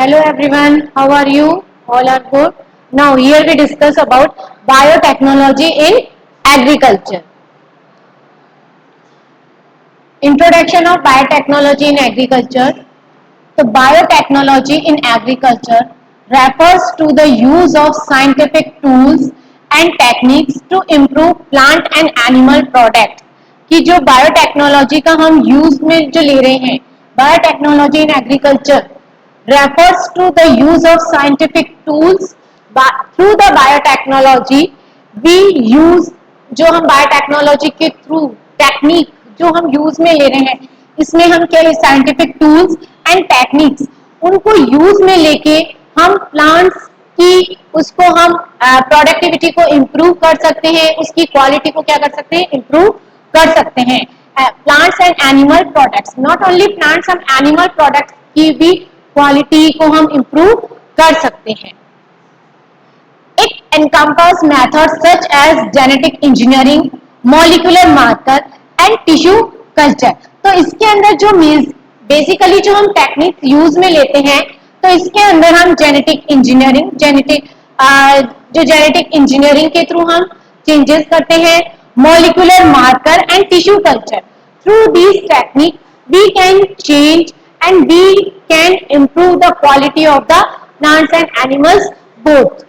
Hello everyone, how are you? All are good. Now here we discuss about biotechnology in agriculture. Introduction of biotechnology in agriculture. The biotechnology in agriculture refers to the use of scientific tools and techniques to improve plant and animal product. कि जो biotechnology का हम use में जो ले रहे हैं, biotechnology in agriculture refers to the use of scientific tools. Through the biotechnology we use, जो हम बायोटेक्नोलॉजी के थ्रू टेक्निक जो हम यूज में ले रहे हैं, इसमें हम क्या साइंटिफिक टूल्स एंड टेक्निक्स उनको यूज में लेके हम प्लांट्स की उसको हम प्रोडक्टिविटी को इम्प्रूव कर सकते हैं, उसकी क्वालिटी को क्या कर सकते हैं, इम्प्रूव कर सकते हैं. Plants and animal products, not only plants, हम एनिमल प्रोडक्ट्स की भी क्वालिटी को हम इम्प्रूव कर सकते हैं. It encompasses methods such as genetic engineering, molecular marker and tissue culture. तो इसके अंदर जो बेसिकली जो हम टेक्निक यूज में लेते हैं, तो इसके अंदर हम जेनेटिक इंजीनियरिंग जो जेनेटिक इंजीनियरिंग के थ्रू हम चेंजेस करते हैं, molecular marker and tissue culture. Through these techniques we can change and we can improve the quality of the plants and animals both.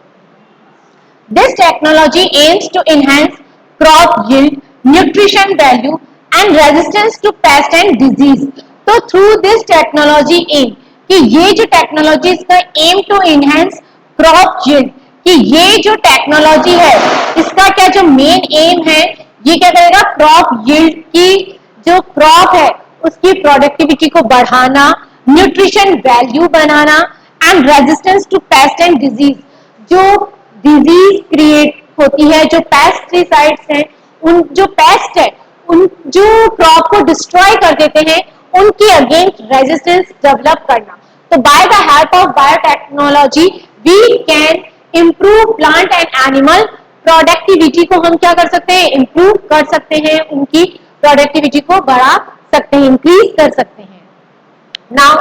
This technology aims to enhance crop yield, nutrition value and resistance to pest and disease. तो through this technology aim, कि ये जो technology इसका aim to enhance crop yield, कि ये जो technology है इसका क्या जो मेन एम है, ये क्या करेगा, क्रॉप yield की जो क्रॉप है उसकी प्रोडक्टिविटी को बढ़ाना, न्यूट्रिशन वैल्यू बनाना and resistance to pest and disease. जो डिजीज क्रिएट होती है, जो पेस्टिसाइड्स हैं, उन जो पेस्ट है उन जो क्रॉप को डिस्ट्रॉय कर देते हैं उनकी अगेंस्ट रेजिस्टेंस डेवलप करना. तो by the help of biotechnology we can improve plant and animal productivity को हम क्या कर सकते हैं, इम्प्रूव कर सकते हैं, उनकी प्रोडक्टिविटी को बढ़ा सकते हैं, इंक्रीज कर सकते हैं. Now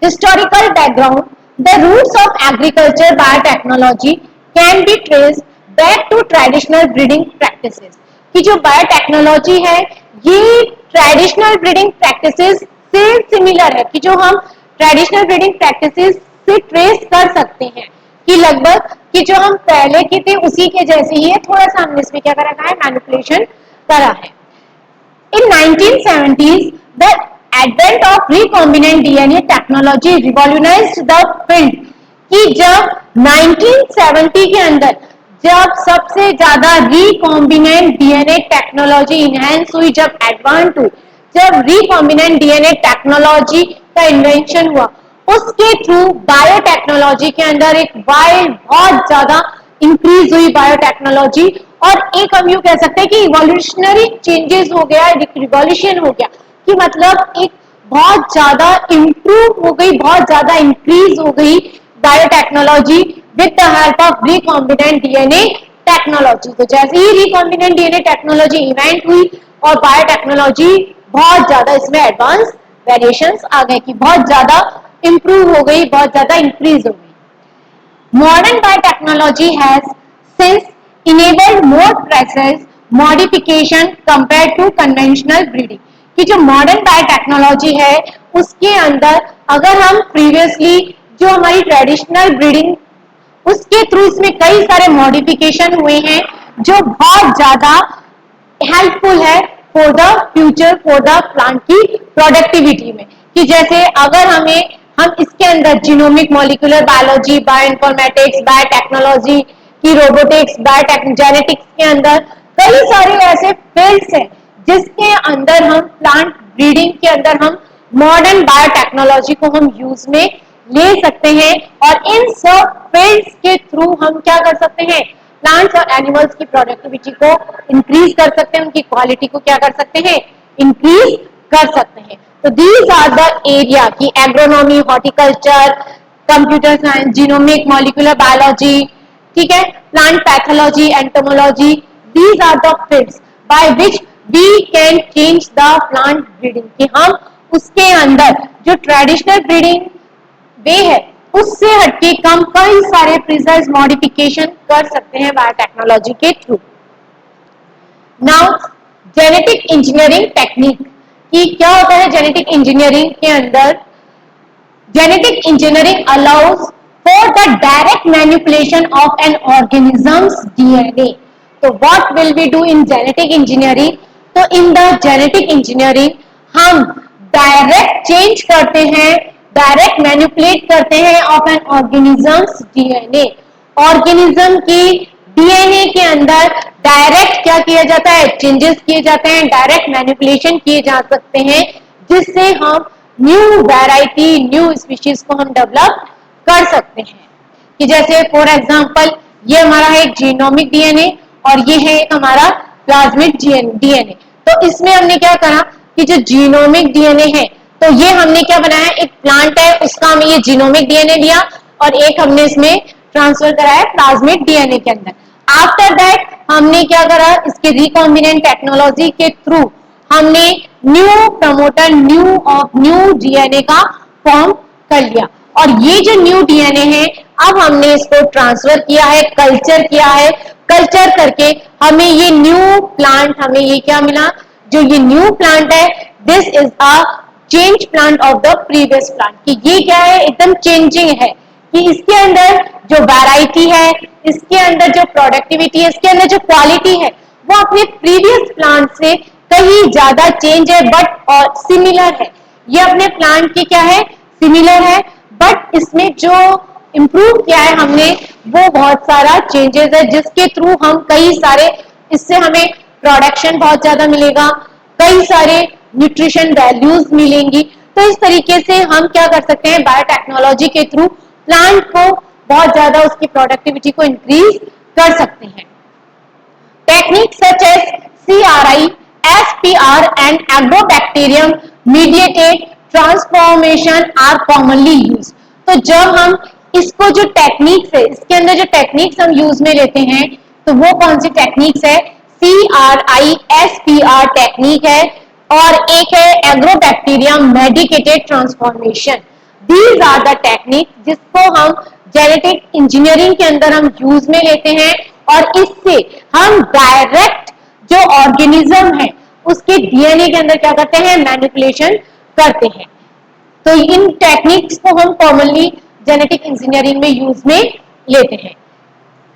historical background. The roots of agriculture biotechnology can be traced back to traditional breeding practices. कि जो बायोटेक्नोलॉजी है ये ट्रेडिशनल ब्रीडिंग प्रैक्टिसेस से सिमिलर है, कि जो हम ट्रेडिशनल ब्रीडिंग प्रैक्टिसेस से ट्रेस कर सकते हैं, कि लगभग कि जो हम पहले के थे उसी के जैसे ही है, थोड़ा सा हमने इसमें क्या करा है, मैनिपुलेशन करा है. In 1970s, the advent of recombinant DNA technology revolutionized the field. कि जब 1970 के अंदर जब सबसे ज्यादा रिकॉम्बिनेंट डीएनए टेक्नोलॉजी इनहेंस हुई, जब एडवांस हुई, जब रिकॉम्बिनेंट डीएनए टेक्नोलॉजी का इन्वेंशन हुआ, उसके थ्रू बायोटेक्नोलॉजी के अंदर एक बहुत ज्यादा इंक्रीज हुई बायोटेक्नोलॉजी. और एक हम यूं कह सकते हैं कि इवोल्यूशनरी चेंजेस हो गया, रिवॉल्यूशन हो गया, कि मतलब एक बहुत ज्यादा इंप्रूव हो गई, बहुत ज्यादा इंक्रीज हो गई biotechnology with the help of recombinant DNA technology. तो जैसे ही रिकॉम्बिनेंट डीएनए टेक्नोलॉजी इवेंट हुई और बायोटेक्नोलॉजी बहुत ज्यादा इसमें एडवांस वेरिएशंस आ गए, कि बहुत ज्यादा इंप्रूव हो गई, बहुत ज्यादा इंक्रीज हो गई. Modern biotechnology has since enabled more precise modification compared to conventional breeding. कि जो मॉडर्न बायोटेक्नोलॉजी है उसके अंदर अगर हम प्रीवियसली जो हमारी ट्रेडिशनल ब्रीडिंग उसके थ्रू इसमें कई सारे मॉडिफिकेशन हुए हैं जो बहुत ज्यादा हेल्पफुल है for the future, for the plant की प्रोडक्टिविटी में. कि जैसे अगर हम इसके अंदर genomic molecular biology, bioinformatics, biotechnology की, रोबोटिक्स, जेनेटिक्स के अंदर कई सारे ऐसे फील्ड्स हैं जिसके अंदर हम प्लांट ब्रीडिंग के अंदर हम मॉडर्न बायोटेक्नोलॉजी को हम यूज में ले सकते हैं. और इन सब फील्ड्स के थ्रू हम क्या कर सकते हैं, प्लांट्स और एनिमल्स की प्रोडक्टिविटी को इंक्रीज कर सकते हैं, उनकी क्वालिटी को क्या कर सकते हैं, इंक्रीज कर सकते हैं. तो दीज आर द एरिया की agronomy, horticulture, computer science, genomic molecular biology, ठीक है, plant pathology, entomology, these are the fields by which we can change the plant breeding. कि हम उसके अंदर जो ट्रेडिशनल ब्रीडिंग वे है उससे हटके हम कई सारे प्रिसाइज मॉडिफिकेशन कर सकते हैं बायोटेक्नोलॉजी के through. Now genetic engineering technique कि क्या होता है जेनेटिक इंजीनियरिंग के अंदर। Genetic engineering allows for the direct manipulation of an organisms DNA. तो what will we do in genetic engineering? तो इन द जेनेटिक इंजीनियरिंग हम डायरेक्ट चेंज करते हैं, डायरेक्ट मैनिपुलेट करते हैं of an organisms DNA. Organism की DNA के अंदर डायरेक्ट क्या किया जाता है? चेंजेस किए जाते हैं, डायरेक्ट मैनिपुलेशन किए जा सकते हैं, जिससे हम न्यू वैरायटी, न्यू स्पीशीज को हम डेवलप कर सकते हैं। कि जैसे फॉर एग्जांपल ये हमारा है एक जीनोमिक डीएनए और ये है एक हमारा प्लाज्मिक डीएनए। तो इसमें हमने क्या करा कि जो जीनोमिक डीएनए है तो ये हमने क्या बनाया, एक प्लांट है उसका हमें ये जीनोमिक डीएनए लिया और एक हमने इसमें ट्रांसफर कराया प्लाज्मिक डीएनए के अंदर। आफ्टर दैट हमने क्या करा, इसके रिकॉम्बिनेंट टेक्नोलॉजी के थ्रू हमने न्यू प्रमोटर न्यू डीएनए का फॉर्म कर लिया और ये जो न्यू डीएनए है अब हमने इसको ट्रांसफर किया है, कल्चर किया है। कल्चर करके हमें ये न्यू प्लांट, हमें ये क्या मिला, जो ये न्यू प्लांट है this is a change plant of the previous plant. कि ये क्या है, एकदम चेंजिंग है कि इसके अंदर जो वैरायटी है, इसके अंदर जो प्रोडक्टिविटी है, इसके अंदर जो क्वालिटी है वो अपने प्रीवियस प्लांट से कहीं ज्यादा चेंज है बट और सिमिलर है। ये अपने प्लांट के क्या है, सिमिलर है, बट इसमें जो इम्प्रूव किया है हमने वो बहुत सारा चेंजेस है, जिसके थ्रू हम कई सारे, इससे हमें प्रोडक्शन बहुत ज्यादा मिलेगा, कई सारे न्यूट्रिशन वैल्यूज मिलेंगी। तो इस तरीके से हम क्या कर सकते हैं, बायोटेक्नोलॉजी के थ्रू प्लांट को बहुत ज्यादा उसकी प्रोडक्टिविटी को इंक्रीज कर सकते हैं। Techniques such as CRI, SPR and agrobacterium mediated transformation are commonly used। तो जब हम इसको जो टेक्निक्स है, इसके अंदर जो टेक्निक्स हम यूज में लेते हैं तो वो कौन सी टेक्निक्स है, CRI SPR टेक्निक है और एक है agrobacterium medicated transformation. These are the technique जिसको हम जेनेटिक इंजीनियरिंग के अंदर हम यूज में लेते हैं और इससे हम डायरेक्ट जो ऑर्गेनिज्म है उसके डीएनए के अंदर क्या करते हैं, मैनिपुलेशन करते हैं। तो इन टेक्निक्स को हम कॉमनली जेनेटिक इंजीनियरिंग में यूज में लेते हैं।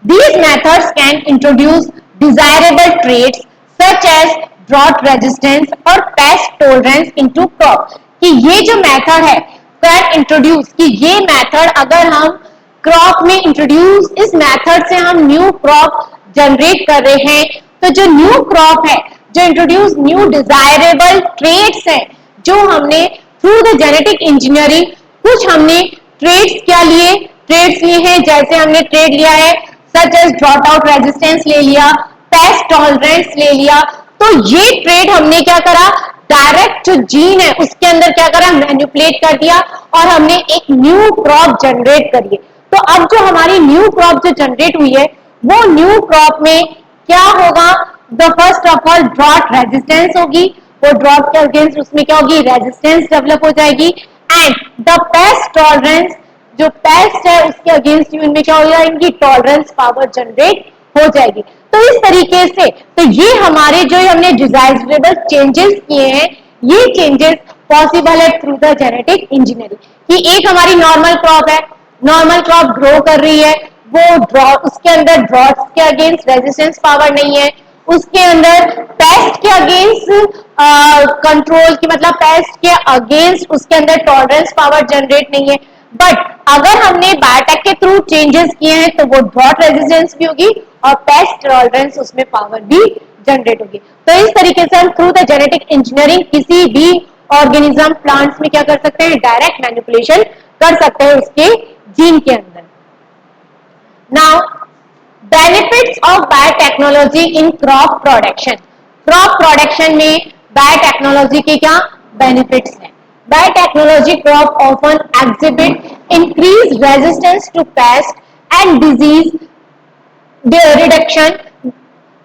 These methods can introduce desirable traits such as drought resistance और pest tolerance into crop। कि ये जो मेथड है can introduce, कि ये मेथड अगर हम क्रॉप में इंट्रोड्यूस, इस मेथड से हम न्यू क्रॉप जनरेट कर रहे हैं तो जो न्यू क्रॉप है, जो इंट्रोड्यूस न्यू डिजायरेबल ट्रेट्स हैं, जो हमने थ्रू द जेनेटिक इंजीनियरिंग कुछ हमने ट्रेट्स क्या लिए, ट्रेट्स लिए हैं, जैसे हमने ट्रेड लिया है such as drought out resistance ले लिया, पेस्ट टॉलरेंस ले लिया। तो ये ट्रेड हमने क्या करा, डायरेक्ट जो जीन है उसके अंदर क्या करा, मैनिपुलेट कर दिया और हमने एक न्यू क्रॉप जनरेट करी। तो अब जो हमारी न्यू क्रॉप जो जनरेट हुई है वो न्यू क्रॉप में क्या होगा, the first of all drought resistance होगी, वो ड्रॉट के अगेंस्ट उसमें क्या होगी, रेजिस्टेंस डेवलप हो जाएगी एंड द पेस्ट टॉलरेंस, जो पेस्ट है उसके अगेंस्ट इनमें क्या हो जाएगा, इनकी टॉलरेंस पावर जनरेट हो जाएगी। तो इस तरीके से तो ये हमारे जो हमने डिजायरेबल चेंजेस किए हैं ये चेंजेस पॉसिबल है थ्रू द जेनेटिक इंजीनियरिंग। कि एक हमारी नॉर्मल क्रॉप है, नॉर्मल क्रॉप ग्रो कर रही है, वो ड्रॉट, उसके अंदर ड्रॉट्स के अगेंस्ट रेजिस्टेंस पावर नहीं है, उसके अंदर पेस्ट के अगेंस्ट कंट्रोल की, मतलब पेस्ट के अगेंस्ट उसके अंदर टॉलरेंस पावर जनरेट नहीं है। बट अगर हमने बायोटेक के थ्रू चेंजेस किए हैं तो वो ड्रॉट रेजिस्टेंस भी होगी और पेस्ट टॉलरेंस उसमें पावर भी जनरेट होगी। तो इस तरीके से हम थ्रू द जेनेटिक इंजीनियरिंग किसी भी ऑर्गेनिज्म प्लांट्स में क्या कर सकते हैं, डायरेक्ट मैनिपुलेशन कर सकते हैं उसके जीन के अंदर। Now benefits of biotechnology in crop production. Crop production में बायोटेक्नोलॉजी के क्या बेनिफिट्स हैं। Biotechnology crop often exhibit increased resistance to pest and disease reduction,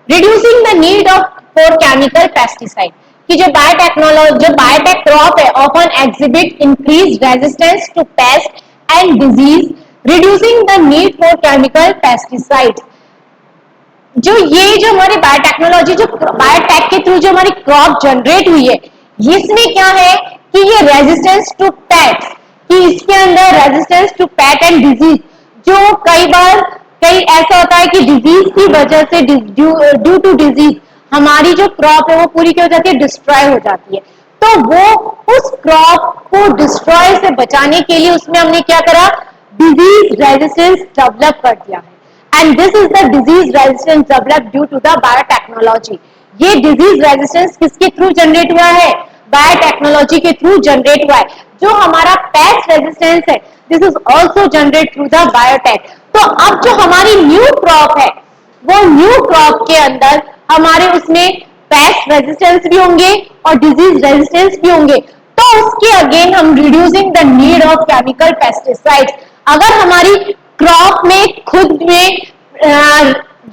reducing the need of for chemical pesticide। कि जो बायोटेक्नोलॉजी, जो biotech crop है often exhibit increased resistance to pest and disease, reducing the need for chemical pesticides. जो हमारी biotechnology, जो biotech के through जो हमारी क्रॉप जनरेट हुई है, इसमें क्या है कि ये रेजिस्टेंस टू पेस्ट, कि इसके अंदर resistance to pest and disease, जो कई ऐसा होता है कि डिजीज की वजह से, ड्यू टू डिजीज हमारी जो क्रॉप है वो पूरी क्या हो जाती है, डिस्ट्रॉय हो जाती है। तो वो उस क्रॉप को डिस्ट्रॉय से बचाने के लिए उसमें हमने क्या करा, डिजीज रेजिस्टेंस डेवलप कर दिया है। And this is the disease resistance developed due to the biotechnology. ये disease resistance किसके थ्रू जनरेट हुआ है, बायोटेक्नोलॉजी के थ्रू जनरेट हुआ है। जो हमारा पेस्ट रेजिस्टेंस है, this is also generate through the biotech. तो अब जो हमारी न्यू क्रॉप है, वो न्यू क्रॉप के अंदर हमारे उसमें पेस्ट रेजिस्टेंस भी होंगे और डिजीज रेजिस्टेंस भी होंगे। तो उसके अगेन हम reducing the need of chemical pesticides. अगर हमारी क्रॉप में खुद में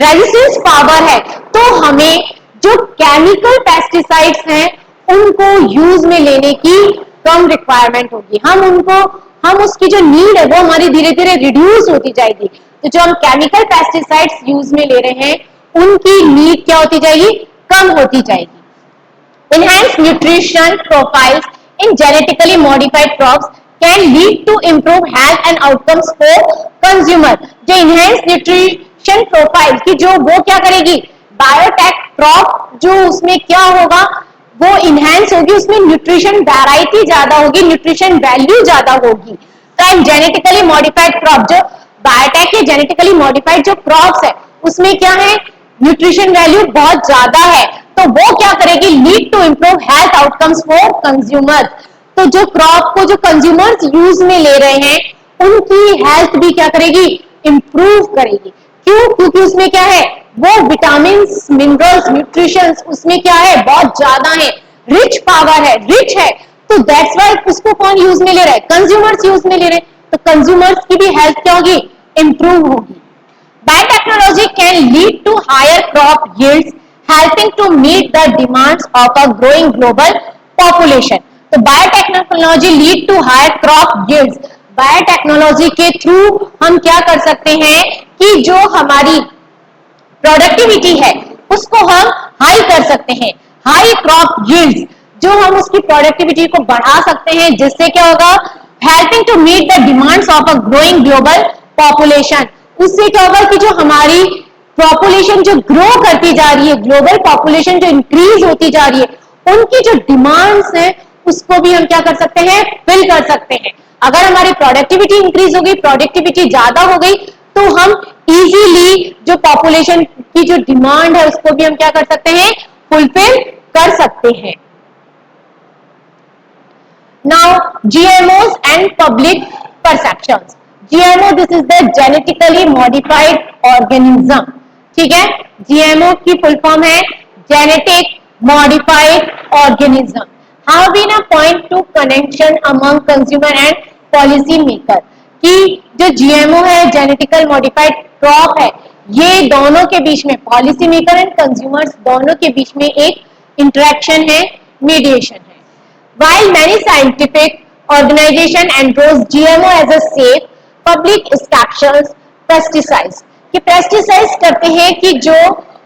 रेजिस्टेंस पावर है, तो हमें जो केमिकल पेस्टिसाइड्स हैं उनको यूज में लेने की कम रिक्वायरमेंट होगी। हम उसकी जो नीड है वो हमारी धीरे धीरे रिड्यूस होती जाएगी। तो जो हम केमिकल पेस्टिसाइड्स यूज में ले रहे हैं उनकी नीड क्या होती जाएगी, कम होती जाएगी। Enhanced nutrition profiles in genetically modified crops can lead to improved health and outcomes for consumer। जो enhanced nutrition profile की जो वो क्या करेगी, बायोटेक क्रॉप जो उसमें क्या होगा, वो इनहेंस होगी, उसमें न्यूट्रिशन वैरायटी ज्यादा होगी, न्यूट्रिशन वैल्यू ज्यादा होगी। तो जेनेटिकली मॉडिफाइड क्रॉप, जो बायोटेक के जेनेटिकली मॉडिफाइड जो क्रॉप्स है उसमें क्या है, न्यूट्रिशन वैल्यू बहुत ज्यादा है। तो वो क्या करेगी, lead to improve health outcomes for consumers. तो जो क्रॉप को जो कंज्यूमर्स यूज में ले रहे हैं उनकी हेल्थ भी क्या करेगी, इंप्रूव करेगी। क्यों, क्योंकि उसमें क्या है, वो विटामिन मिनरल्स न्यूट्रिशन उसमें क्या है, बहुत ज्यादा है, रिच पावर है, रिच है। तो दैट्स वाई उसको कौन यूज में ले रहा है, कंज्यूमर्स यूज में ले रहे हैं। तो कंज्यूमर्स की भी हेल्थ क्या होगी, इंप्रूव होगी। Biotechnology can lead to higher crop yields, helping to meet the demands of a growing global population। तो biotechnology lead to higher crop yields. Biotechnology के थ्रू हम क्या कर सकते हैं कि जो हमारी प्रोडक्टिविटी है उसको हम हाई कर सकते हैं, हाई क्रॉप यील्ड्स, जो हम उसकी प्रोडक्टिविटी को बढ़ा सकते हैं, जिससे क्या होगा, helping to meet the demands of a growing global population. उससे क्या होगा कि जो हमारी पॉपुलेशन जो ग्रो करती जा रही है, ग्लोबल पॉपुलेशन जो इंक्रीज होती जा रही है, उनकी जो डिमांड्स हैं उसको भी हम क्या कर सकते हैं, फिल कर सकते हैं। अगर हमारी प्रोडक्टिविटी इंक्रीज हो गई, प्रोडक्टिविटी ज्यादा हो गई, तो हम इजीली जो पॉपुलेशन की जो डिमांड है उसको भी हम क्या कर सकते हैं, फुलफिल कर सकते हैं। Now GMOs and public perceptions. GMO, this is the genetically modified organism. ठीक है, GMO की फुल फॉर्म है genetic modified organism. How been a point to connection among consumer and policy maker, कि जो GMO है, जेनेटिकल मॉडिफाइड क्रॉप है, ये दोनों के बीच में, पॉलिसी मेकर एंड कंज्यूमर्स दोनों के बीच में एक इंटरेक्शन है, मीडिएशन है। While many scientific organization endorse GMO as a safe, public skeptics कि पेस्टिसाइड्स करते हैं कि जो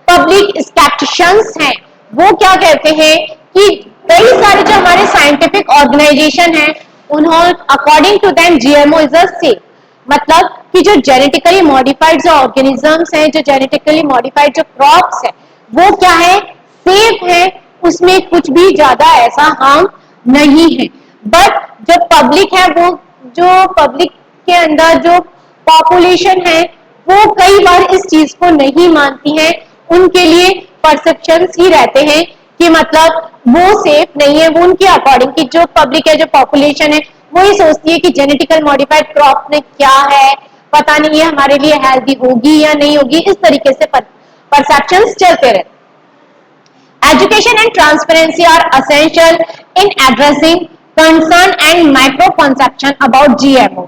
पब्लिक स्केप्टिशियंस हैं वो क्या कहते हैं कि कई सारे जो हमारे साइंटिफिक ऑर्गेनाइजेशन हैं उन्होंने according to them GMO is a safe, मतलब कि जो जेनेटिकली मॉडिफाइड जो ऑर्गेनिजम्स हैं, जो जेनेटिकली मॉडिफाइड जो क्रॉप्स है, वो क्या है, सेफ है, उसमें कुछ भी ज्यादा ऐसा हार्म नहीं है। बट जो पब्लिक है, वो जो पब्लिक के अंदर जो पॉपुलेशन है वो कई बार इस चीज को नहीं मानती है, उनके लिए परसेप्शंस ही रहते हैं कि मतलब वो सेफ नहीं है। वो उनके अकॉर्डिंग की जो पब्लिक है, जो पॉपुलेशन है, वो ही सोचती है कि जेनेटिकल मॉडिफाइड क्रॉप में क्या है, पता नहीं ये हमारे लिए हेल्दी होगी या नहीं होगी, इस तरीके से परसेप्शंस चलते रहते। Education and transparency are essential in addressing concern and misconception about GMO।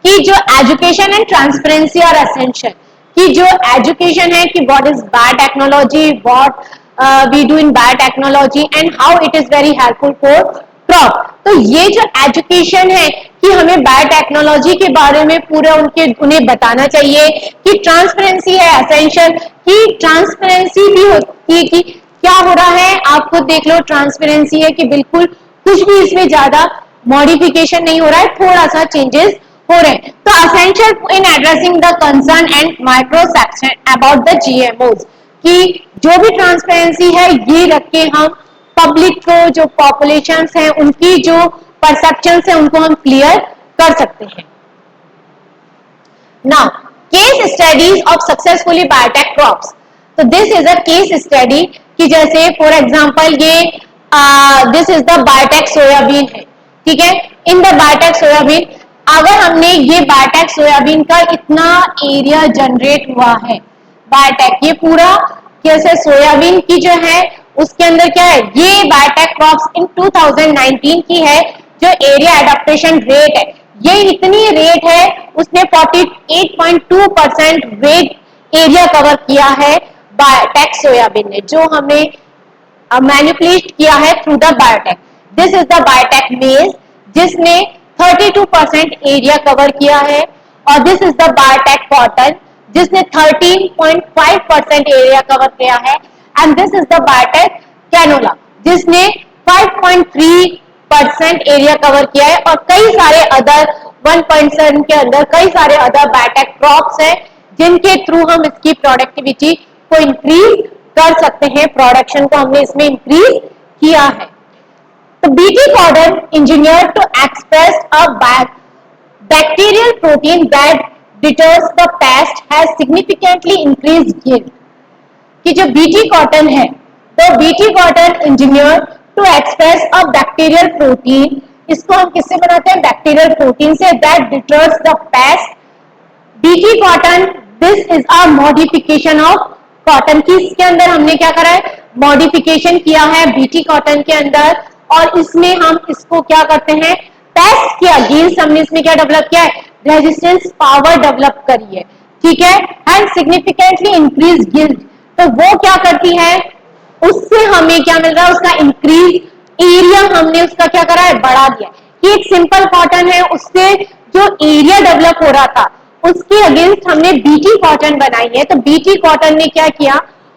कि जो education and transparency are essential, कि जो एजुकेशन है कि what is biotechnology, what we do in biotechnology and how it is very helpful for crop. तो ये जो education है कि हमें बायोटेक्नोलॉजी के बारे में पूरा उन्हें बताना चाहिए कि ट्रांसपेरेंसी है एसेंशियल, कि ट्रांसपेरेंसी भी होती है कि क्या हो रहा है, आप खुद देख लो, ट्रांसपेरेंसी है कि बिल्कुल कुछ भी इसमें ज्यादा मॉडिफिकेशन नहीं हो रहा है, थोड़ा सा चेंजेस हो रहे हैं। तो essential in addressing the concern and micro section about the GMOs, कि जो भी ट्रांसपेरेंसी है ये रख के हम पब्लिक को, जो पॉपुलेशन है उनकी जो परसेप्शन है उनको हम क्लियर कर सकते हैं। Now case studies of successfully biotech crops, तो this is a case study कि जैसे फॉर एग्जांपल ये this is the biotech soybean है, ठीक है। इन द बायोटेक सोयाबीन, अगर हमने ये बायोटेक सोयाबीन का इतना एरिया जनरेट हुआ है, बायोटेक ये पूरा कैसे सोयाबीन की जो है उसके अंदर क्या है, ये बायोटेक क्रॉप्स इन 2019 की है, जो एरिया एडाप्टेशन रेट है ये इतनी रेट है, उसने 48.2% वेट एरिया कवर किया है बायोटेक सोयाबीन ने, जो हमने मैनिपुलेट किया है through the biotech. This is the biotech maize जिसने 32% एरिया कवर किया है, और this is the biotech cotton जिसने 13.5% एरिया कवर किया है, and this is the biotech canola जिसने 5.3% एरिया कवर किया है, और कई सारे अदर 1.7 के अंदर कई सारे अदर बायोटेक क्रॉप्स हैं जिनके थ्रू हम इसकी प्रोडक्टिविटी को इंक्रीज कर सकते हैं, प्रोडक्शन को हमने इसमें इंक्रीज किया है। तो BT cotton engineer to express a bacterial protein that deters the pest has significantly increased yield, कि जो बीटी कॉटन है, तो BT cotton engineer to express a bacterial protein, इसको हम किससे बनाते हैं, बैक्टीरियल प्रोटीन से, that deters the pest. BT cotton, this is a modification of cotton की, इसके अंदर हमने क्या करा है, मॉडिफिकेशन किया है बीटी कॉटन के अंदर, और इसमें हम इसको क्या करते हैं, पेस्ट के अगेंस्ट हमने इसमें क्या डेवलप किया है, रेजिस्टेंस पावर डेवलप करी है, ठीक है, एंड सिग्निफिकेंटली इंक्रीज यील्ड। तो वो क्या करती है, उससे हमें क्या मिल रहा है, उसका इंक्रीज एरिया हमने उसका क्या करा है, बढ़ा दिया, कि एक सिंपल कॉटन है उससे जो एरिया डेवलप हो रहा था उसके अगेंस्ट हमने बीटी कॉटन बनाई है। तो बीटी कॉटन ने क्या किया,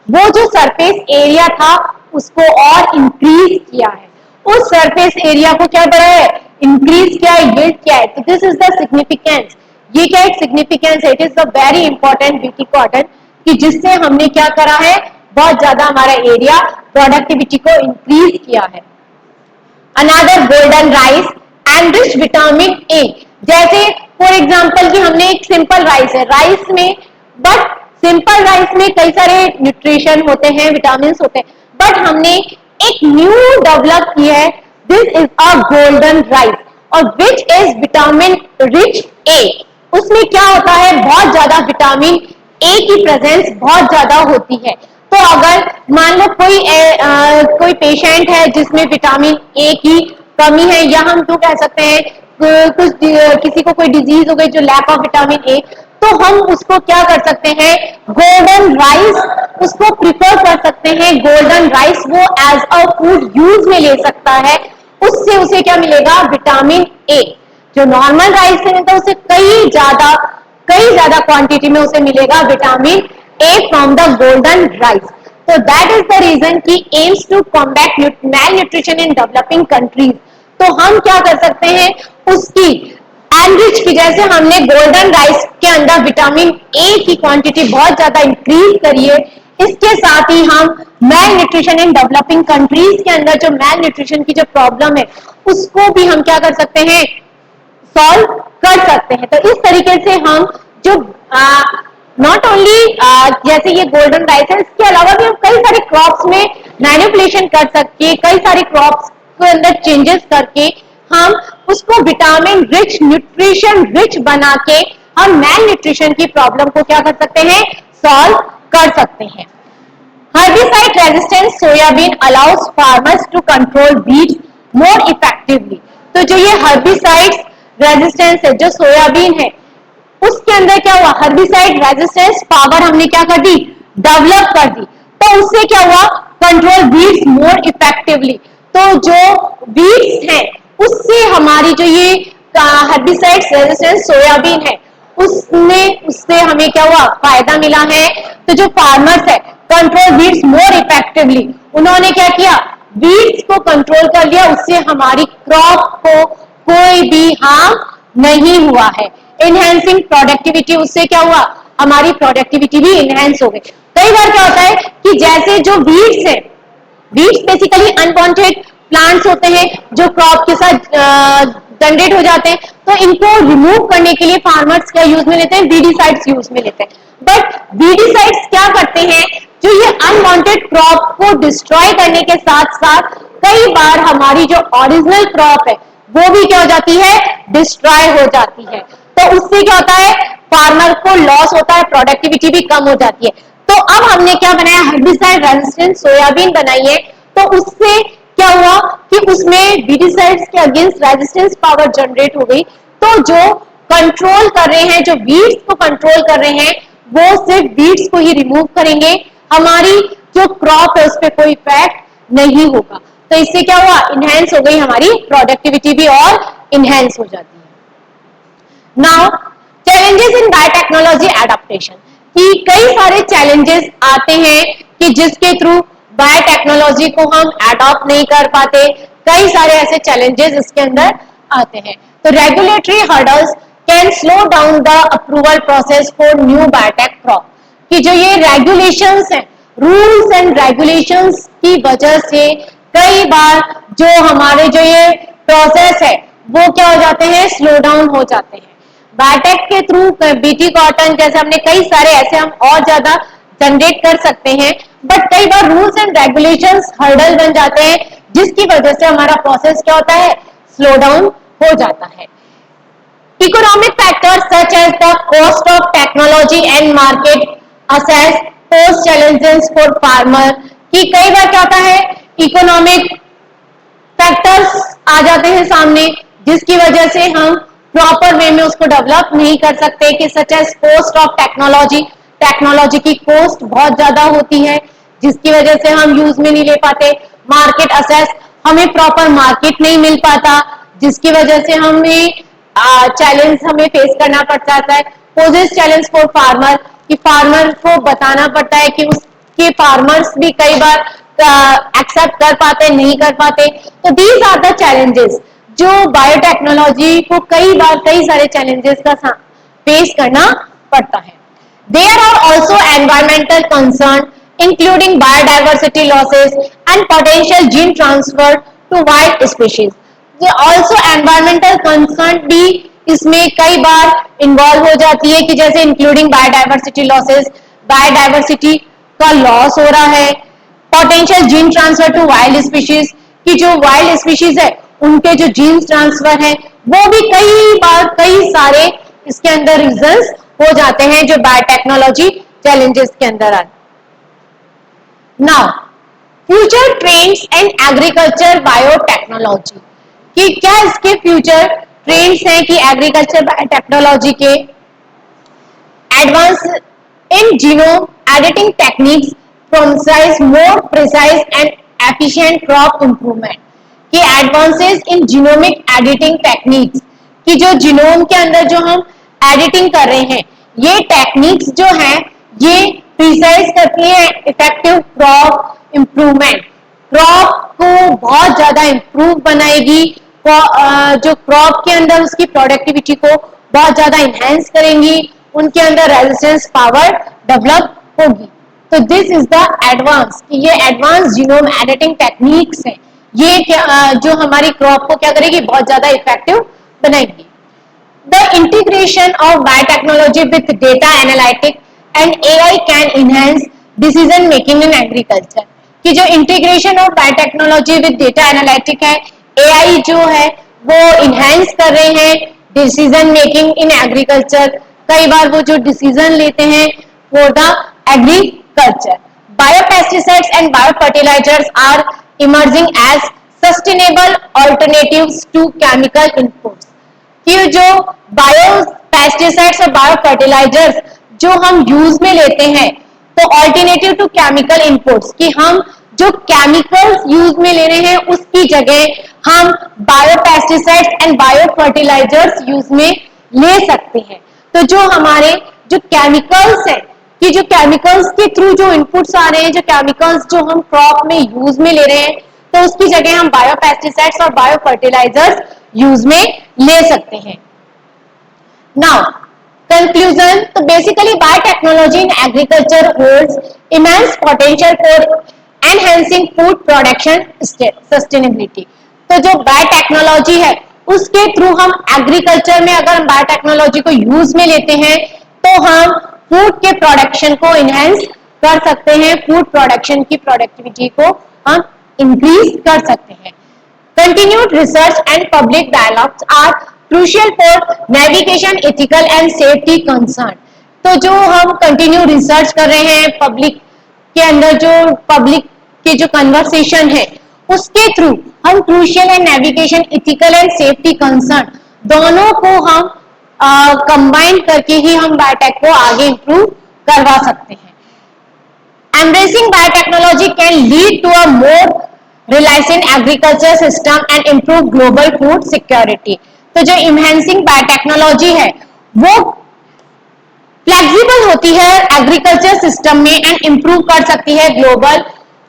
वो जो सरफेस एरिया था उसको और इंक्रीज किया है, उस सरफेस एरिया को क्या बढ़ाया है, इंक्रीज किया है, यील्ड किया है। तो दिस इज द सिग्निफिकेंस, ये क्या एक सिग्निफिकेंस है, it is the very important BT cotton, कि जिससे हमने क्या करा है, बहुत ज्यादा हमारा एरिया प्रोडक्टिविटी को इंक्रीज किया है। Another golden rice and rich vitamin A, जैसे फॉर एग्जांपल कि हमने एक सिंपल राइस है, राइस में, बट सिंपल राइस में कई सारे न्यूट्रिशन होते हैं, विटामिन होते हैं, बट हमने एक न्यू डेवलप किया है, this is a golden rice, और विच इज विटामिन रिच ए। उसमें क्या होता है, बहुत ज्यादा विटामिन ए की प्रेजेंस बहुत ज्यादा होती है। तो अगर मान लो कोई पेशेंट है जिसमें विटामिन ए की कमी है, या हम तो कह सकते हैं कुछ किसी को कोई डिजीज हो गई जो लैक ऑफ विटामिन ए, तो हम उसको क्या कर सकते हैं, गोल्डन राइस उसको प्रिफर कर सकते हैं, गोल्डन राइस वो एज अ फूड यूज में ले सकता है, उससे उसे क्या मिलेगा, विटामिन ए। जो नॉर्मल राइस से मिलता है उससे कई ज्यादा क्वांटिटी में उसे मिलेगा vitamin A from the golden rice. तो दैट इज द रीजन की aims to combat malnutrition in developing countries. तो हम क्या कर सकते हैं, उसकी एनरिच की, जैसे हमने गोल्डन राइस के अंदर विटामिन ए की क्वांटिटी बहुत ज्यादा इंक्रीज करी है, इसके साथ ही हम मैल न्यूट्रिशन इन डेवलपिंग कंट्रीज के अंदर जो मैल न्यूट्रिशन की जो प्रॉब्लम है उसको भी हम क्या कर सकते हैं, सॉल्व कर सकते हैं। तो इस तरीके से हम जो नॉट ओनली जैसे ये गोल्डन राइस है, इसके अलावा भी हम कई सारे क्रॉप्स में मैनिपुलेशन कर सकते हैं, कई सारे क्रॉप्स के अंदर चेंजेस करके हम उसको विटामिन रिच, न्यूट्रिशन रिच बना के हम मैल न्यूट्रिशन की प्रॉब्लम को क्या कर सकते हैं, सॉल्व कर सकते हैं। Herbicide resistant soybean allows farmers to control weeds more effectively. तो जो ये herbicides resistance है, जो सोयाबीन है, उसके अंदर क्या हुआ, herbicide resistance पावर हमने क्या कर दी, डेवलप कर दी। तो उससे क्या हुआ, कंट्रोल weeds more effectively। तो जो weeds हैं उससे हमारी जो ये हर्बिसाइड रेजिस्टेंस सोयाबीन है उससे हमें क्या हुआ, फायदा मिला है। तो जो फार्मर्स है कंट्रोल वीड्स मोर इफेक्टिवली, उन्होंने क्या किया, वीड्स को कंट्रोल कर लिया, उससे हमारी क्रॉप को कोई भी हार्म नहीं हुआ है। इनहेंसिंग प्रोडक्टिविटी, उससे क्या हुआ, हमारी प्रोडक्टिविटी भी इनहेंस हो गई। कई बार क्या होता है कि जैसे जो वीड्स है, वीड्स बेसिकली अनवांटेड प्लांट्स होते हैं जो क्रॉप के साथ जनरेट हो जाते हैं, तो इनको रिमूव करने के लिए फार्मर्स क्या यूज में लेते हैं, वीडीसाइड्स यूज में लेते हैं। बट वीडीसाइड्स क्या करते हैं, जो ये अनवांटेड क्रॉप को डिस्ट्रॉय करने के साथ साथ कई बार हमारी जो ओरिजिनल क्रॉप है वो भी क्या हो जाती है, डिस्ट्रॉय हो जाती है। तो उससे क्या होता है, फार्मर को लॉस होता है, प्रोडक्टिविटी भी कम हो जाती है। तो अब हमने क्या बनाया, हर्बिसाइड रेजिस्टेंट सोयाबीन बनाई है। तो उससे क्या हुआ कि उसमें वीडीसाइड्स के अगेंस्ट रेजिस्टेंस पावर जनरेट हो गई। तो जो कंट्रोल कर रहे हैं, जो वीड्स को कंट्रोल कर रहे हैं, वो सिर्फ वीड्स को ही रिमूव करेंगे, हमारी जो क्रॉप है उस पर कोई इफेक्ट नहीं होगा। तो इससे क्या हुआ, इनहेंस हो गई हमारी प्रोडक्टिविटी भी और इनहेंस हो जाती है। Now challenges in biotechnology adaptation, कि कई सारे चैलेंजेस आते हैं कि जिसके थ्रू बायोटेक्नोलॉजी को हम एडॉप्ट नहीं कर पाते, कई सारे ऐसे चैलेंजेस इसके अंदर आते हैं। तो regulatory hurdles can slow down the approval process for new biotech crop, कि जो ये रेगुलेशंस हैं, रूल्स एंड रेगुलेशंस की वजह से कई बार जो हमारे जो ये प्रोसेस है वो क्या हो जाते हैं, स्लो डाउन हो जाते हैं। बायोटेक के थ्रू बीटी कॉटन जैसे हमने कई सारे ऐसे हम और ज्यादा जनरेट कर सकते हैं, बट कई बार रूल्स एंड रेगुलेशंस हर्डल बन जाते हैं, जिसकी वजह से हमारा प्रोसेस क्या होता है, स्लो डाउन हो जाता है। Economic factors such as the cost of technology and market assess pose challenges for farmer, कि कई बार क्या होता है, इकोनॉमिक फैक्टर्स आ जाते हैं सामने, जिसकी वजह से हम प्रॉपर वे में उसको डेवलप नहीं कर सकते, कि such as cost of technology, technology की कॉस्ट बहुत ज्यादा होती है जिसकी वजह से हम यूज में नहीं ले पाते। मार्केट असेस, हमें प्रॉपर मार्केट नहीं मिल पाता, जिसकी वजह से हमें चैलेंज हमें फेस करना पड़ जाता है। पोजेस चैलेंज फॉर फार्मर, कि फार्मर को बताना पड़ता है कि उसके फार्मर्स भी कई बार एक्सेप्ट कर पाते, नहीं कर पाते। तो दीज आर द चैलेंजेस जो बायोटेक्नोलॉजी को कई बार कई सारे चैलेंजेस का फेस करना पड़ता है। There are also environmental concerns including biodiversity losses and potential gene transfer to wild species. Also environmental concern भी इसमें कई बार इन्वॉल्व हो जाती है, कि जैसे इंक्लूडिंग बायोडाइवर्सिटी लॉसेस, बायोडाइवर्सिटी का लॉस हो रहा है, potential gene transfer to wild species, कि जो वाइल्ड स्पीशीज है उनके जो जीन ट्रांसफर है वो भी कई बार कई सारे इसके अंदर रीजंस हो जाते हैं जो बायोटेक्नोलॉजी चैलेंजेस के अंदर आते। Now future trends and agriculture biotechnology, कि क्या इसके फ्यूचर ट्रेंड्स हैं कि एग्रीकल्चर बायोटेक्नोलॉजी के, advance in genome editing techniques promises more precise and efficient crop improvement, कि advances in genomic editing techniques, कि जो जीनोम के अंदर जो हम एडिटिंग कर रहे हैं ये टेक्निक्स जो हैं ये प्रिसाइज करती है इफेक्टिव क्रॉप इंप्रूवमेंट, क्रॉप को बहुत ज्यादा इंप्रूव बनाएगी, जो क्रॉप के अंदर उसकी प्रोडक्टिविटी को बहुत ज्यादा इनहेंस करेंगी, उनके अंदर रेजिस्टेंस पावर डेवलप होगी। तो दिस इज द एडवांस, कि ये एडवांस जीनोम एडिटिंग टेक्निक्स हैं, ये जो हमारी क्रॉप को क्या करेगी, बहुत ज्यादा इफेक्टिव बनाएगी। The integration of biotechnology with data analytics and AI can enhance decision making in agriculture, कि जो integration of biotechnology with data analytic है, AI जो है वो इनहेंस कर रहे हैं डिसीजन मेकिंग इन एग्रीकल्चर, कई बार वो जो डिसीजन लेते हैं for the agriculture. Biopesticides and biofertilizers are emerging as sustainable alternatives to chemical inputs, कि जो बायो पेस्टिसाइड्स और बायो फर्टिलाइजर्स जो हम यूज में लेते हैं तो ऑल्टरनेटिव टू केमिकल इनपुट्स, कि हम जो केमिकल्स यूज में ले रहे हैं उसकी जगह हम biopesticides and bio fertilisers use में ले सकते हैं। तो जो हमारे जो केमिकल्स है कि जो केमिकल्स के थ्रू जो इनपुट्स आ रहे हैं, जो केमिकल्स जो हम क्रॉप में यूज में ले रहे हैं, तो उसकी जगह हम बायोपेस्टिसाइड्स और बायो फर्टिलाइजर्स यूज में ले सकते हैं। नाउ conclusion, तो basically biotechnology in agriculture holds immense potential for enhancing food production sustainability। तो जो बायोटेक्नोलॉजी है उसके थ्रू हम एग्रीकल्चर में अगर हम बायोटेक्नोलॉजी को यूज में लेते हैं तो हम फूड के प्रोडक्शन को इनहेंस कर सकते हैं, फूड प्रोडक्शन की प्रोडक्टिविटी को हम इंक्रीज कर सकते हैं। Continued research and public dialogues are crucial for navigation ethical and safety concern। तो जो हम कंटिन्यू रिसर्च कर रहे हैं पब्लिक के अंदर, जो पब्लिक के जो कन्वर्सेशन है उसके थ्रू हम crucial and navigation ethical and safety concern दोनों को हम कंबाइन करके ही हम बायोटेक को आगे इंप्रूव करवा सकते हैं। Embracing biotechnology can lead to a more resilient agriculture system and improve global food security। तो जो enhancing biotechnology है वो फ्लेक्सिबल होती है एग्रीकल्चर सिस्टम में एंड इंप्रूव कर सकती है ग्लोबल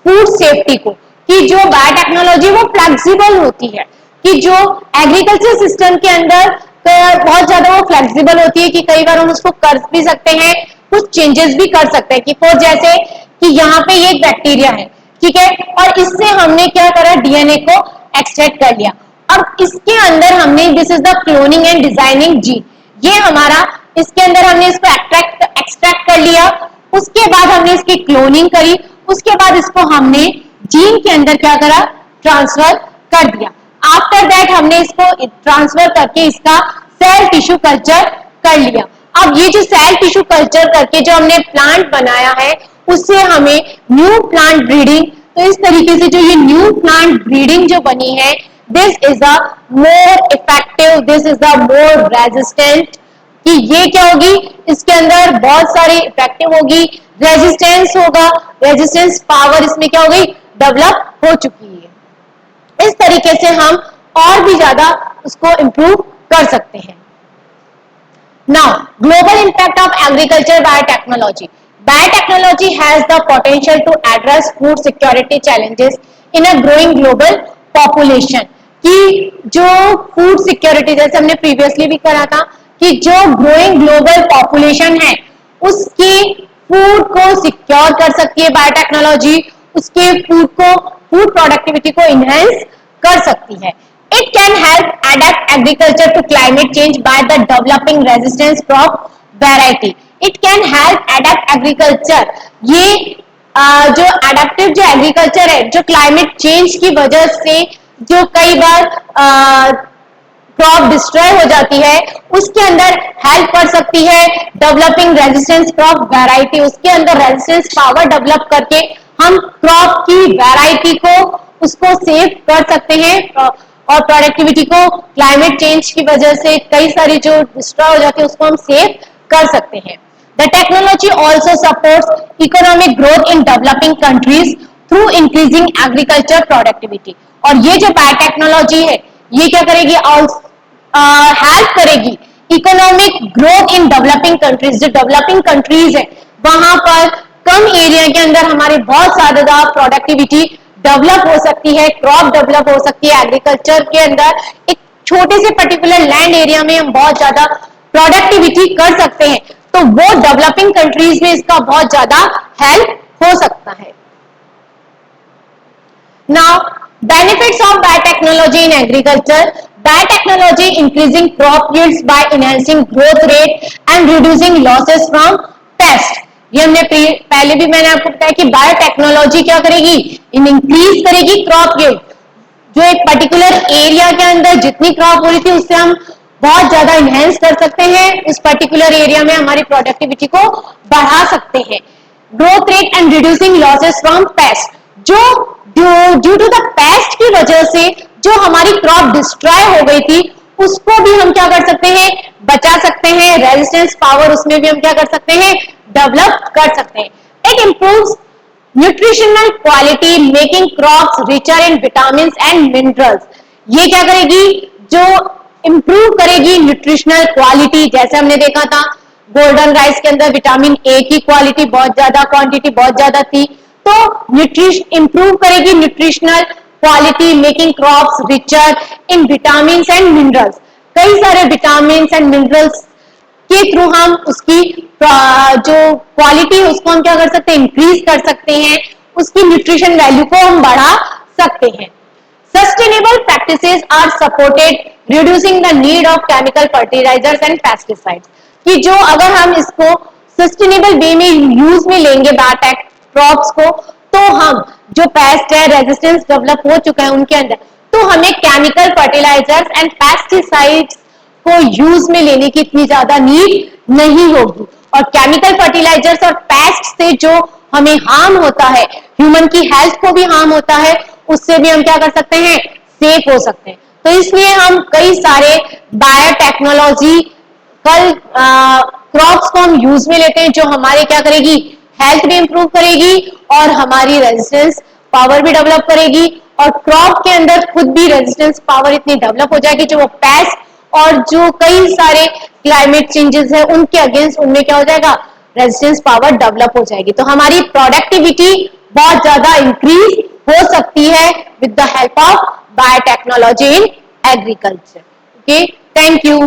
फूड सेफ्टी को। कि जो बायोटेक्नोलॉजी वो फ्लेक्सिबल होती है, कि जो एग्रीकल्चर सिस्टम के अंदर बहुत ज्यादा वो फ्लेक्सिबल होती है कि कई बार हम उसको कर भी सकते हैं, कुछ चेंजेस भी कर सकते हैं। कि फॉर जैसे कि यहाँ पे ये एक बैक्टीरिया है, ठीक है, और इससे हमने क्या करा, डीएनए को एक्सट्रैक्ट कर लिया। अब इसके अंदर हमने this is the cloning and designing gene, ये हमारा इसके अंदर हमने इसको एक्सट्रैक्ट कर लिया, उसके बाद हमने इसकी क्लोनिंग करी, उसके बाद इसको हमने जीन के अंदर क्या करा, ट्रांसफर कर दिया। आफ्टर दैट हमने इसको ट्रांसफर करके इसका सेल टिश्यू कल्चर कर लिया। अब ये जो सेल टिश्यू कल्चर करके जो हमने प्लांट बनाया है उससे हमें न्यू प्लांट ब्रीडिंग, तो इस तरीके से जो ये न्यू प्लांट ब्रीडिंग जो बनी है, this is a more effective, this is the more resistant. कि ये क्या होगी, इसके अंदर बहुत सारी इफेक्टिव होगी, रेजिस्टेंस होगा, रेजिस्टेंस पावर इसमें क्या हो गई, डेवलप हो चुकी है। इस तरीके से हम और भी ज्यादा उसको इंप्रूव कर सकते हैं। Now global impact of agriculture biotechnology. Biotechnology has the potential to address food security challenges in a growing global population। कि जो फूड सिक्योरिटी, जैसे हमने प्रीवियसली भी करा था, कि जो ग्रोइंग ग्लोबल पॉपुलेशन है उसकी फूड को सिक्योर कर सकती है बायोटेक्नोलॉजी, उसके फूड प्रोडक्टिविटी को इनहेंस कर सकती है। It can help adapt agriculture to climate change by the developing resistance crop variety. It can help adapt agriculture, ये जो अडेप्टिव जो एग्रीकल्चर है, जो क्लाइमेट चेंज की वजह से जो कई बार क्रॉप डिस्ट्रॉय हो जाती है, उसके अंदर हेल्प कर सकती है। डेवलपिंग रेजिस्टेंस क्रॉप वैरायटी, उसके अंदर रेजिस्टेंस पावर डेवलप करके हम क्रॉप की वैरायटी को उसको सेव कर सकते हैं और प्रोडक्टिविटी को क्लाइमेट चेंज की वजह से कई सारी जो डिस्ट्रॉय हो जाती है उसको हम सेव कर सकते हैं। The technology also supports economic growth in developing countries through increasing agriculture productivity। और ये जो बायोटेक्नोलॉजी है ये क्या करेगी, हेल्प करेगी economic growth in developing countries. जो डेवलपिंग कंट्रीज है वहां पर कम एरिया के अंदर हमारे बहुत ज्यादा प्रोडक्टिविटी डेवलप हो सकती है, क्रॉप डेवलप हो सकती है। एग्रीकल्चर के अंदर एक छोटे से पर्टिकुलर लैंड एरिया में हम बहुत ज्यादा प्रोडक्टिविटी कर सकते हैं, तो वो डेवलपिंग कंट्रीज में इसका बहुत ज्यादा हेल्प हो सकता है। Now benefits of biotechnology in agriculture. Biotechnology increasing crop yields bye enhancing growth rate and reducing losses from paste. ये हमने पहले भी मैंने आपको बताया कि बायोटेक्नोलॉजी क्या करेगी, इंक्रीज करेगी क्रॉप यील्ड। जो एक पर्टिकुलर एरिया के अंदर जितनी क्रॉप हो रही थी उससे हम बहुत ज्यादा इनहेंस कर सकते हैं, इस पर्टिकुलर एरिया में हमारी प्रोडक्टिविटी को बढ़ा सकते हैं। Growth rate and reducing losses from paste. जो ड्यू टू द पेस्ट की वजह से जो हमारी क्रॉप डिस्ट्रॉय हो गई थी उसको भी हम क्या कर सकते हैं, बचा सकते हैं। रेजिस्टेंस पावर उसमें भी हम क्या कर सकते हैं, डेवलप कर सकते हैं। It improves nutritional quality making crops richer in vitamin and minerals. ये क्या करेगी, जो इंप्रूव करेगी न्यूट्रिशनल क्वालिटी। जैसे हमने देखा था गोल्डन राइस के अंदर विटामिन ए की क्वालिटी बहुत ज्यादा, क्वांटिटी बहुत ज्यादा थी, तो न्यूट्रिशन इंप्रूव करेगी nutritional quality making crops richer in vitamin and minerals. कई सारे विटामिन एंड मिनरल्स के थ्रू हम उसकी जो क्वालिटी है उसको हम क्या कर सकते हैं, इंक्रीज कर सकते हैं, उसकी न्यूट्रिशन वैल्यू को हम बढ़ा सकते हैं। Sustainable practices are supported reducing the need of chemical fertilisers and pesticides. कि जो अगर हम इसको सस्टेनेबल वे में यूज में लेंगे बायोटेक क्रॉप्स को, तो हम जो पेस्ट है रेजिस्टेंस डेवलप हो चुका है उनके अंदर, तो हमें केमिकल फर्टिलाइजर्स एंड पेस्टिसाइड्स को यूज में लेने की इतनी ज्यादा नीड नहीं होगी। और केमिकल फर्टिलाइजर्स और पेस्ट से जो हमें हार्म होता है, ह्यूमन की हेल्थ को भी हार्म होता है, उससे भी हम क्या कर सकते हैं, सेफ हो सकते हैं। तो इसलिए हम कई सारे बायोटेक्नोलॉजी कल क्रॉप्स को हम यूज में लेते हैं, जो हमारे क्या करेगी, हेल्थ भी इंप्रूव करेगी और हमारी रेजिस्टेंस पावर भी डेवलप करेगी, और क्रॉप के अंदर खुद भी रेजिस्टेंस पावर इतनी डेवलप हो जाएगी जो वो पेस्ट और जो कई सारे क्लाइमेट चेंजेस है उनके अगेंस्ट उनमें क्या हो जाएगा, रेजिस्टेंस पावर डेवलप हो जाएगी। तो हमारी प्रोडक्टिविटी बहुत ज्यादा इंक्रीज हो सकती है with the help of biotechnology in agriculture. Okay, thank you.